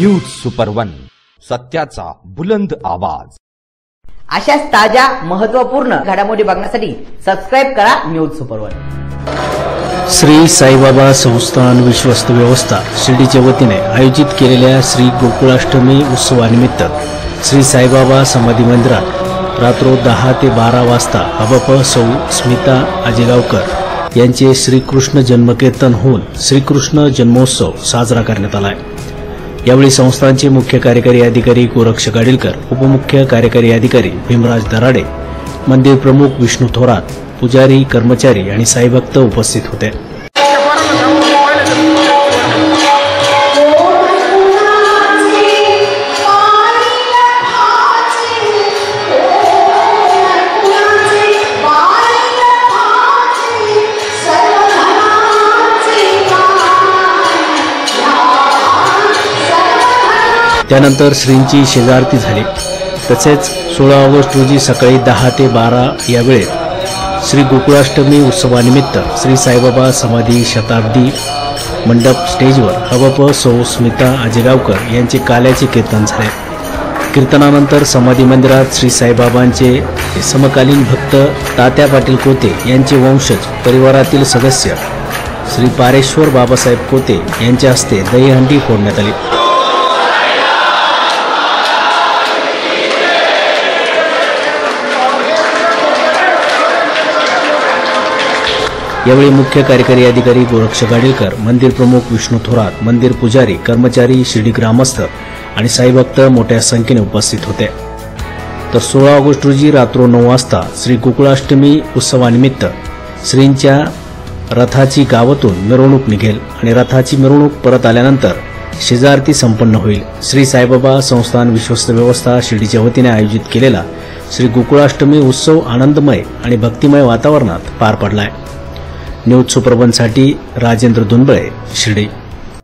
News super one, सत्याचा बुलंद आवाज। अशाच ताज्या महत्त्वपूर्ण घडामोडी बघण्यासाठी सबस्क्राइब करा news super one. Shri Saibaba संस्थान विश्वस्त व्यवस्था शिर्डीच्या वतीने आयोजित केलेल्या श्री गोकुळाष्टमी उत्सवानिमित्त श्री साईबाबा समाधी मंदिरात रात्र 10 ते 12 वाजता हबप सौ स्मिता आजेगावकर यांचे श्रीकृष्ण जन्मकीर्तन होऊन श्रीकृष्ण जन्मोत्सव साजरा करण्यात आला आहे। यावेळी संस्थानचे मुख्य कार्यकारी अधिकारी गोरक्ष गाडीलकर, उपमुख्य कार्यकारी अधिकारी भीमराज दराडे, मंदिर प्रमुख विष्णू थोरात, पुजारी, कर्मचारी आणि साईभक्त उपस्थित होते। त्यानंतर श्रींची शेजारती झाली। तसेच 16 ऑगस्ट रोजी सकाळी 10 ते 12 या वेळेत श्री गोकुळाष्टमी उत्सवानिमित्त श्री साईबाबा समाधी शताब्दी मंडप स्टेजवर हबप सौ स्मिता आजेगावकर यांचे काल्याचे कीर्तन झाले। कीर्तनानंतर समाधी मंदिरात श्री साईबाबांचे समकालीन भक्त तात्या पाटील कोते यांचे वंशज परिवारातील सदस्य श्री पारेश्वर बाबासाहेब कोते यांच्या हस्ते दहीहंडी फोडण्यात आली। यावेळी मुख्य कार्यकारी अधिकारी गोरक्ष गाडीलकर, मंदिर प्रमुख विष्णू थोरात, मंदिर पुजारी, कर्मचारी, शिर्डी ग्रामस्थ आणि साईभक्त मोठ्या संख्येने उपस्थित होते। तर 16 ऑगस्ट रोजी रात्र 9 वाजता श्री गोकुळाष्टमी उत्सवानिमित्त श्रींच्या रथाची गावातून मिरवणूक निघेल आणि रथाची मिरवणूक परत आल्यानंतर शेजारती संपन्न होईल। श्री साईबाबा संस्थान विश्वस्त व्यवस्था शिर्डीच्या वतीने आयोजित केलेला श्री गोकुळाष्टमी उत्सव आनंदमय आणि भक्तिमय वातावरणात पार पडलाय। न्यूज सुपर वन साठी राजेंद्र दुंबळे, शिर्डी।